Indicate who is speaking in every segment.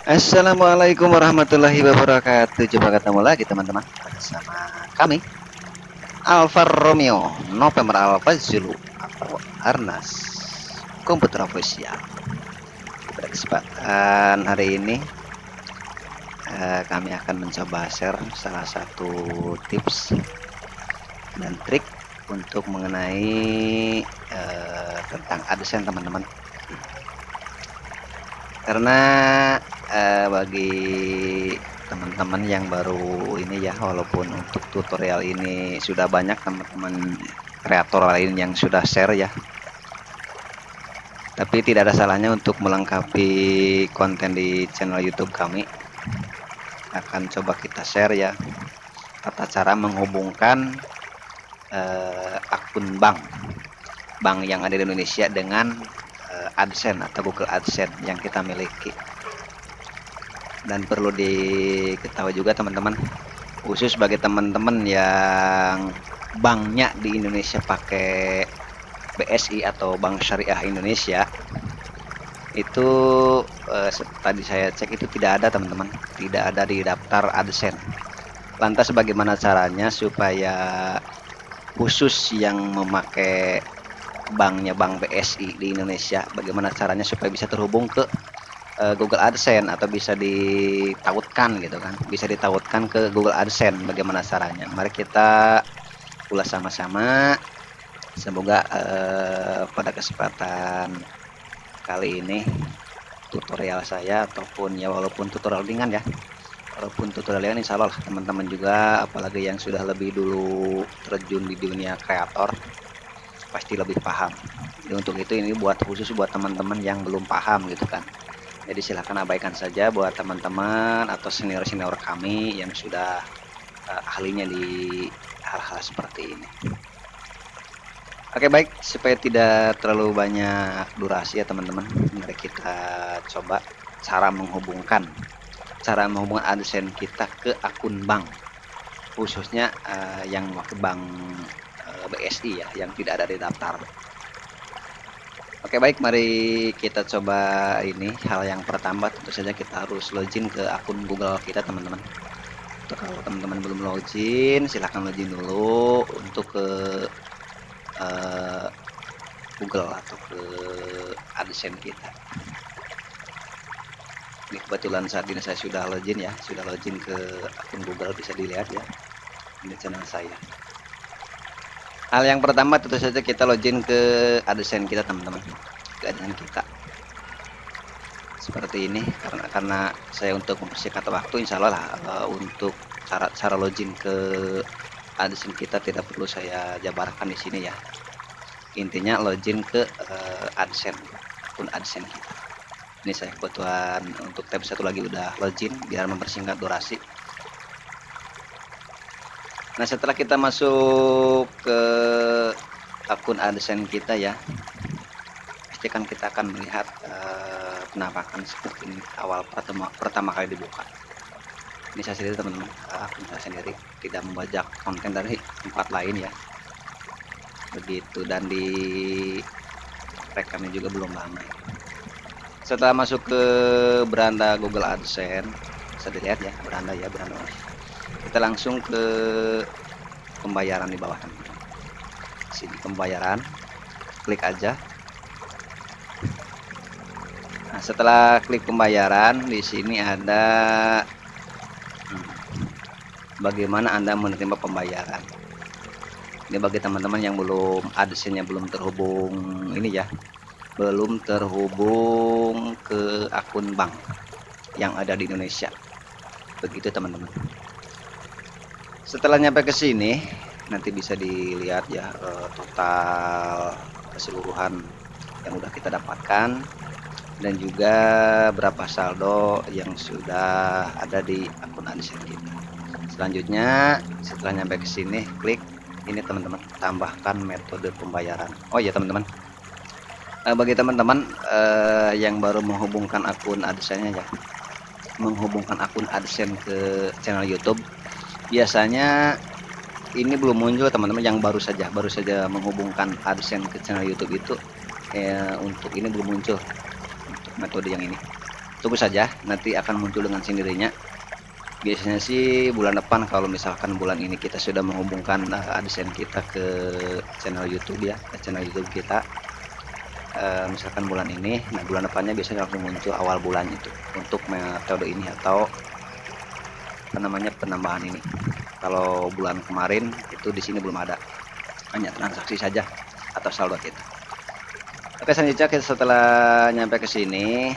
Speaker 1: Assalamualaikum warahmatullahi wabarakatuh. Jumpa ketemu lagi teman-teman bersama kami Alfa Romeo November Alpha Zulu atau Harnas Komputer Official. Pada kesempatan hari ini kami akan mencoba share salah satu tips dan trik untuk mengenai tentang AdSense teman-teman. Karena bagi teman-teman yang baru ini ya, walaupun untuk tutorial ini sudah banyak teman-teman kreator lain yang sudah share ya, tapi tidak ada salahnya untuk melengkapi konten di channel YouTube kami. Akan coba kita share ya tata cara menghubungkan akun bank yang ada di Indonesia dengan AdSense atau Google AdSense yang kita miliki. Dan perlu diketahui juga teman-teman, khusus bagi teman-teman yang banknya di Indonesia pakai BSI atau Bank Syariah Indonesia, itu tadi saya cek itu tidak ada teman-teman, tidak ada di daftar AdSense. Lantas bagaimana caranya supaya khusus yang memakai banknya Bank BSI di Indonesia, bagaimana caranya supaya bisa terhubung ke Google AdSense atau bisa ditautkan gitu kan, bisa ditautkan ke Google AdSense? Bagaimana caranya? Mari kita ulas sama-sama. Semoga pada kesempatan kali ini tutorial saya ataupun ya walaupun tutorial ringan ya, walaupun tutorial ringan insya Allah teman-teman juga, apalagi yang sudah lebih dulu terjun di dunia kreator, pasti lebih paham. Jadi untuk itu ini buat khusus buat teman-teman yang belum paham gitu kan. Jadi silahkan abaikan saja buat teman-teman atau senior-senior kami yang sudah ahlinya di hal-hal seperti ini. Oke baik, supaya tidak terlalu banyak durasi ya teman-teman, mari kita coba cara menghubungkan AdSense kita ke akun bank, khususnya yang pakai bank BSI ya, yang tidak ada di daftar. Oke baik, mari kita coba ini. Hal yang pertama tentu saja kita harus login ke akun Google kita teman-teman. Untuk kalau teman-teman belum login, silahkan login dulu untuk ke Google atau ke AdSense kita. Ini kebetulan saat ini saya sudah login ya, sudah login ke akun Google, bisa dilihat ya, ini channel saya. Hal yang pertama tentu saja kita login ke AdSense kita teman-teman, ke AdSense kita seperti ini. Karena saya untuk mempersingkat waktu, insya Allah untuk cara login ke AdSense kita tidak perlu saya jabarkan di sini ya. Intinya login ke AdSense, akun AdSense kita. Ini saya kebetulan untuk tab satu lagi udah login biar mempersingkat durasi. Nah setelah kita masuk ke akun AdSense kita ya, pastikan kita akan melihat penampakan seperti ini awal pertama kali dibuka. Ini saya sendiri teman-teman, akun saya sendiri, tidak membajak konten dari tempat lain ya, begitu. Dan di rekamnya juga belum lama ya. Setelah masuk ke beranda Google AdSense, bisa dilihat ya, beranda kita langsung ke pembayaran di bawah teman-teman. Sini pembayaran, klik aja. Nah, setelah klik pembayaran, di sini ada bagaimana Anda menerima pembayaran. Ini bagi teman-teman yang belum AdSense-nya belum terhubung ini ya, belum terhubung ke akun bank yang ada di Indonesia. Begitu teman-teman. Setelah nyampe ke sini, nanti bisa dilihat ya total keseluruhan yang udah kita dapatkan dan juga berapa saldo yang sudah ada di akun AdSense kita. Selanjutnya setelah nyampe ke sini, klik ini teman-teman, tambahkan metode pembayaran. Oh ya teman-teman, bagi teman-teman yang baru menghubungkan akun AdSense-nya ya, menghubungkan akun AdSense ke channel YouTube, biasanya ini belum muncul teman-teman. Yang baru saja menghubungkan AdSense ke channel YouTube itu untuk ini belum muncul untuk metode yang ini. tunggu saja, nanti akan muncul dengan sendirinya. Biasanya sih bulan depan, kalau misalkan bulan ini kita sudah menghubungkan AdSense kita ke channel YouTube ya, ke channel YouTube kita. Misalkan bulan ini, nah bulan depannya biasanya langsung muncul awal bulan itu untuk metode ini atau apa namanya, penambahan ini. Kalau bulan kemarin itu di sini belum ada, hanya transaksi saja atau saldo kita. Oke, selanjutnya kita setelah nyampe ke sini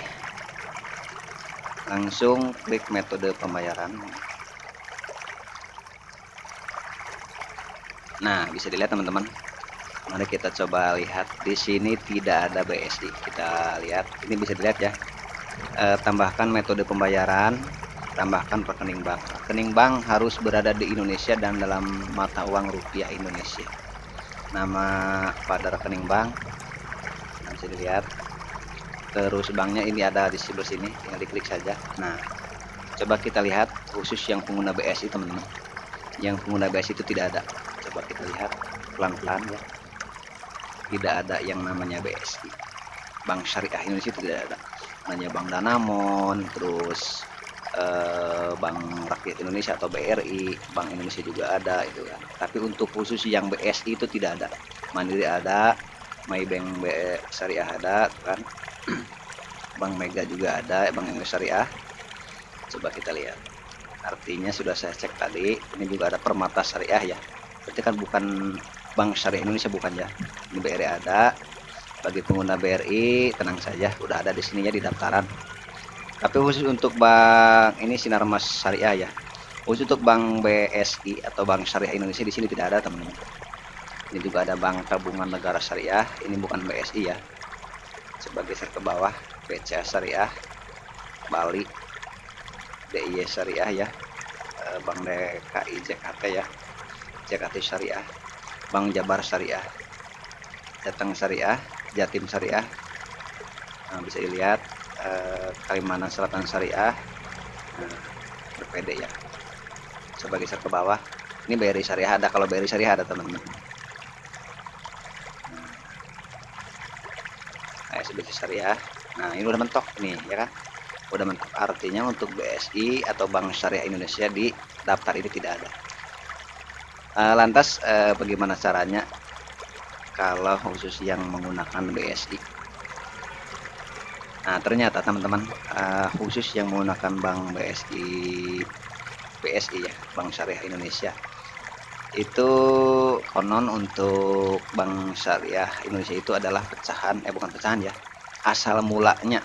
Speaker 1: langsung klik metode pembayaran. Nah, bisa dilihat teman-teman. Mari kita coba lihat, di sini tidak ada BSI. Kita lihat, ini bisa dilihat ya. Tambahkan metode pembayaran, tambahkan rekening bank. Rekening bank harus berada di Indonesia dan dalam mata uang rupiah Indonesia. Nama pada rekening bank, nah, bisa dilihat. Terus banknya ini ada di sebelah sini, tinggal diklik saja. Nah, coba kita lihat khusus yang pengguna BSI teman-teman. Yang pengguna BSI itu tidak ada. Coba kita lihat pelan-pelan ya. Tidak ada yang namanya BSI. Bank Syariah Indonesia itu tidak ada. Hanya Bank Danamon, terus Bank Rakyat Indonesia atau BRI, Bank Indonesia juga ada itu kan. Tapi untuk khusus yang BSI itu tidak ada. Mandiri ada, Maybank Syariah ada kan. Bank Mega juga ada, Bank Indonesia Syariah. Coba kita lihat. Artinya sudah saya cek tadi, ini juga ada Permata Syariah ya. Berarti kan bukan Bank Syariah Indonesia, bukan ya. Ini BRI ada. Bagi pengguna BRI tenang saja, udah ada di sini ya di daftaran. Tapi khusus untuk bank ini Sinarmas Syariah ya. Khusus untuk Bank BSI atau Bank Syariah Indonesia di sini tidak ada teman-teman. Ini juga ada Bank Tabungan Negara Syariah, ini bukan BSI ya. Coba geser ke bawah, BCA Syariah, Bali, DIY Syariah ya, Bank DKI JKT ya, JKT Syariah, Bank Jabar Syariah, Jateng Syariah, Jatim Syariah. Nah, bisa dilihat Kalimantan Selatan Syariah, BPD ya. Coba geser ke bawah, ini BRI Syariah ada, kalau BRI Syariah ada teman-teman. SBC Syariah. Nah, ini udah mentok nih ya kan, udah mentok. Artinya untuk BSI atau Bank Syariah Indonesia di daftar ini tidak ada. Lantas bagaimana caranya kalau khusus yang menggunakan BSI? Nah, ternyata teman-teman, khusus yang menggunakan Bank BSI ya, Bank Syariah Indonesia, itu konon untuk Bank Syariah Indonesia itu adalah pecahan, bukan pecahan ya, asal mulanya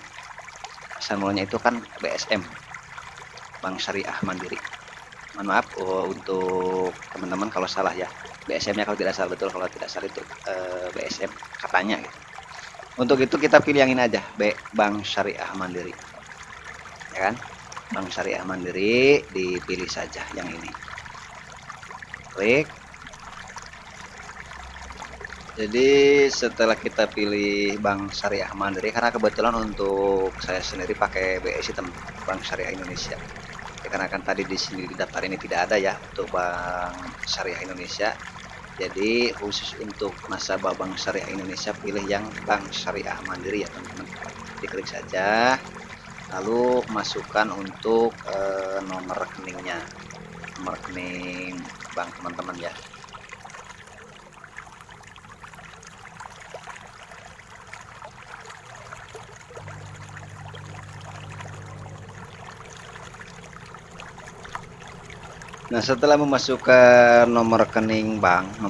Speaker 1: itu kan BSM, Bank Syariah Mandiri. Mohon maaf untuk teman-teman kalau salah ya, BSM-nya kalau tidak salah, betul kalau tidak salah itu BSM katanya gitu. Untuk itu kita pilih yang ini aja, Bank Syariah Mandiri ya kan. Bank Syariah Mandiri dipilih saja yang ini, klik. Jadi setelah kita pilih Bank Syariah Mandiri, karena kebetulan untuk saya sendiri pakai BSI teman, Bank Syariah Indonesia. Ya, karena kan tadi di sini di daftar ini tidak ada ya untuk Bank Syariah Indonesia. Jadi khusus untuk nasabah Bank Syariah Indonesia pilih yang Bank Syariah Mandiri ya teman-teman. Diklik saja, lalu masukkan untuk nomor rekeningnya, nomor rekening bank teman-teman ya. Nah, setelah memasukkan nomor rekening bank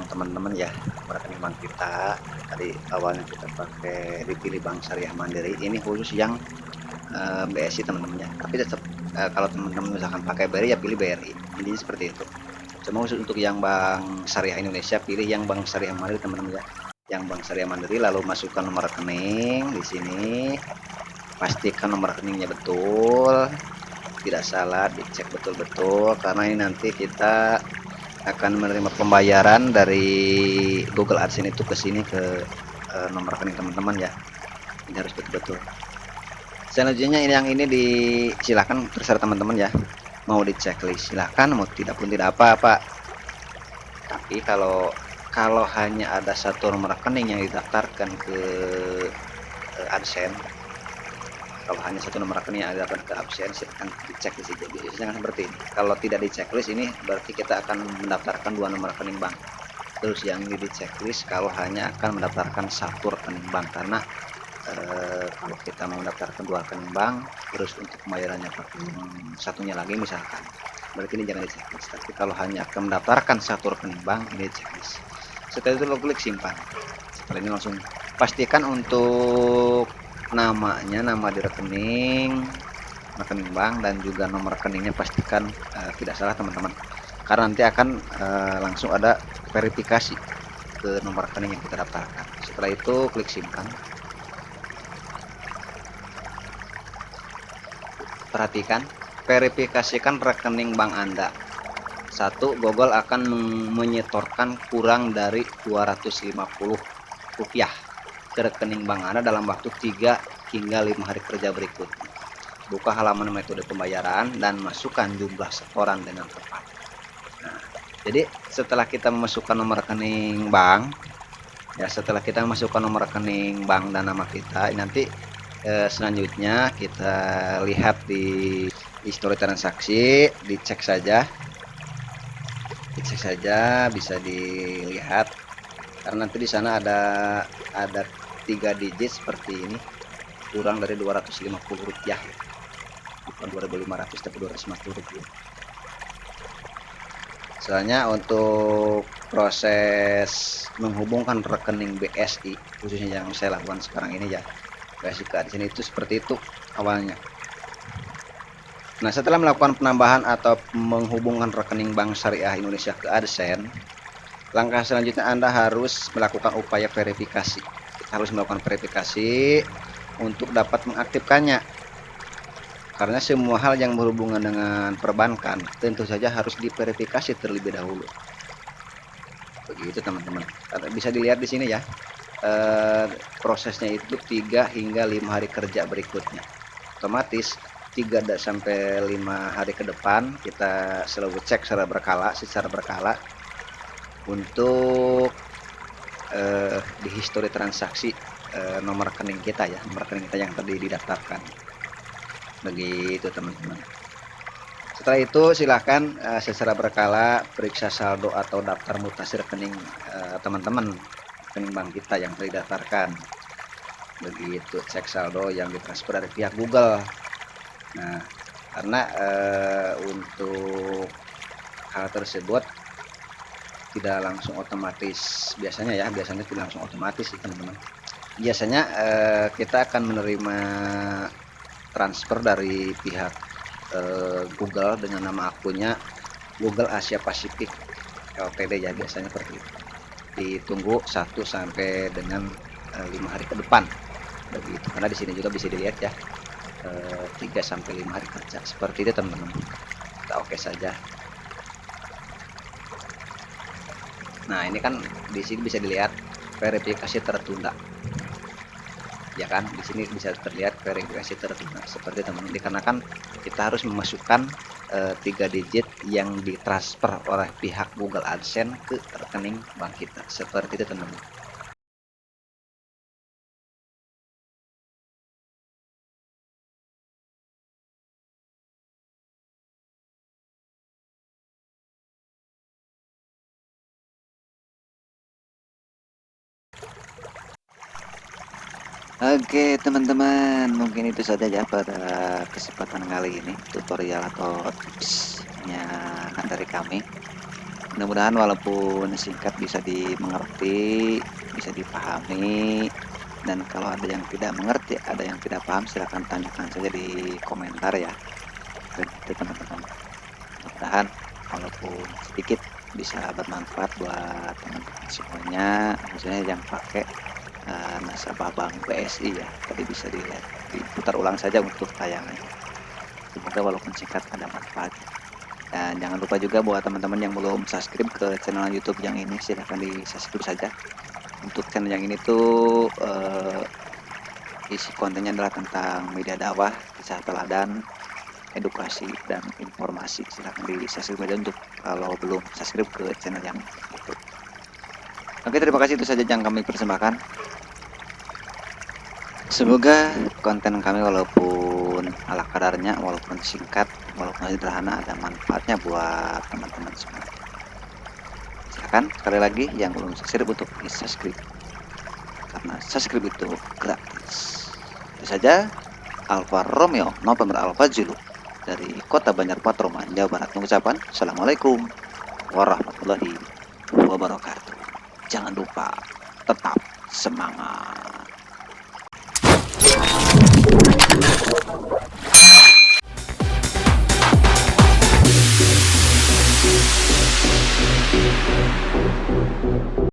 Speaker 1: teman-teman ya, nomor rekening bank kita tadi awalnya kita pakai dipilih Bank Syariah Mandiri, ini khusus yang BSI teman-teman ya. Tapi tetap kalau teman-teman misalkan pakai BRI ya pilih BRI, ini seperti itu. Cuma khusus untuk yang Bank Syariah Indonesia pilih yang Bank Syariah Mandiri teman-teman ya, yang Bank Syariah Mandiri. Lalu masukkan nomor rekening di sini, pastikan nomor rekeningnya betul, tidak salah, dicek betul-betul, karena ini nanti kita akan menerima pembayaran dari Google AdSense itu ke sini ke nomor rekening teman-teman ya. Ini harus betul-betul. Selanjutnya ini yang ini silakan terserah teman-teman ya, mau di checklist silahkan, mau tidak pun tidak apa-apa. Tapi kalau hanya ada satu nomor rekening yang didaftarkan ke AdSense, Kalau hanya satu nomor rekening yang ada ke absen, silahkan dicek di sini. Biasanya seperti ini. Kalau tidak di checklist ini berarti kita akan mendaftarkan 2 nomor rekening bank. Terus yang di checklist kalau hanya akan mendaftarkan satu rekening bank, karena kalau kita mau mendaftarkan 2 rekening bank terus untuk pembayarannya pakai satunya lagi misalkan, berarti ini jangan di checklist. Tapi kalau hanya akan mendaftarkan satu rekening bank, ini checklist. Setelah itu lo klik simpan. Setelah ini langsung pastikan untuk namanya, nama di rekening bank, dan juga nomor rekeningnya pastikan tidak salah teman-teman, karena nanti akan langsung ada verifikasi ke nomor rekening yang kita daftarkan. Setelah itu klik simpan. Perhatikan, verifikasikan rekening bank Anda. 1. Google akan menyetorkan kurang dari Rp250 ke rekening bank Anda dalam waktu 3 hingga 5 hari kerja berikutnya. Buka halaman metode pembayaran dan masukkan jumlah setoran dengan tepat. Nah, jadi setelah kita memasukkan nomor rekening bank, ya setelah kita masukkan nomor rekening bank dan nama kita, nanti selanjutnya kita lihat di histori transaksi, dicek saja, bisa dilihat, karena nanti di sana ada 3 digit seperti ini, kurang dari Rp250, bukan Rp2.500 tapi Rp250. Soalnya untuk proses menghubungkan rekening BSI, khususnya yang saya lakukan sekarang ini ya, BSI ke AdSense itu seperti itu awalnya. Nah, setelah melakukan penambahan atau menghubungkan rekening bank syariah Indonesia ke AdSense, langkah selanjutnya Anda harus melakukan upaya verifikasi. Harus melakukan verifikasi untuk dapat mengaktifkannya. Karena semua hal yang berhubungan dengan perbankan tentu saja harus diverifikasi terlebih dahulu. Begitu teman-teman. Bisa dilihat di sini ya. Prosesnya itu 3 hingga 5 hari kerja berikutnya. Otomatis 3 sampai 5 hari ke depan kita selalu cek secara berkala untuk di histori transaksi nomor rekening kita ya, nomor rekening kita yang tadi didaftarkan. Begitu teman-teman. Setelah itu silahkan secara berkala periksa saldo atau daftar mutasi rekening teman-teman, rekening bank kita yang tadi didaftarkan. Begitu, cek saldo yang ditransfer dari pihak Google. Nah, karena untuk hal tersebut tidak langsung otomatis, biasanya tidak langsung otomatis teman-teman. Biasanya kita akan menerima transfer dari pihak Google dengan nama akunnya Google Asia Pasifik Ltd ya, biasanya seperti itu. Ditunggu 1 sampai dengan 5 hari ke depan. Begitu, karena di sini juga bisa dilihat ya, 3 sampai 5 hari kerja seperti itu teman-teman. Kita oke saja. Nah, ini kan di sini bisa dilihat verifikasi tertunda. Ya kan, di sini bisa terlihat verifikasi tertunda seperti teman-teman, dikarenakan kita harus memasukkan 3 digit yang ditransfer oleh pihak Google AdSense ke rekening bank kita seperti itu teman-teman. Oke teman-teman, mungkin itu saja ya pada kesempatan kali ini tutorial atau tipsnya dari kami. Mudah-mudahan walaupun singkat bisa dimengerti, bisa dipahami, dan kalau ada yang tidak mengerti, ada yang tidak paham, silahkan tanyakan saja di komentar ya. Begitu teman-teman. Mudah-mudahan walaupun sedikit bisa bermanfaat buat teman-teman semuanya, khususnya yang pakai nasabah bank BSI ya. Tadi bisa dilihat, diputar ulang saja untuk tayangan. Semoga walaupun singkat ada manfaat. Dan jangan lupa juga buat teman-teman yang belum subscribe ke channel YouTube yang ini, silahkan di subscribe saja. Untuk channel yang ini tuh isi kontennya adalah tentang media dakwah, kisah teladan, edukasi, dan informasi. Silahkan di subscribe saja untuk kalau belum subscribe ke channel yang itu. Oke, terima kasih, itu saja yang kami persembahkan. Semoga konten kami walaupun ala kadarnya, walaupun singkat, walaupun sederhana, ada manfaatnya buat teman-teman semua. Silakan sekali lagi yang belum subscribe untuk subscribe, karena subscribe itu gratis. Itu saja. Alfa Romeo November Alfa Zulu dari Kota Banjar Patroman, Jawa Barat, mengucapkan Assalamualaikum warahmatullahi wabarakatuh. Jangan lupa tetap semangat.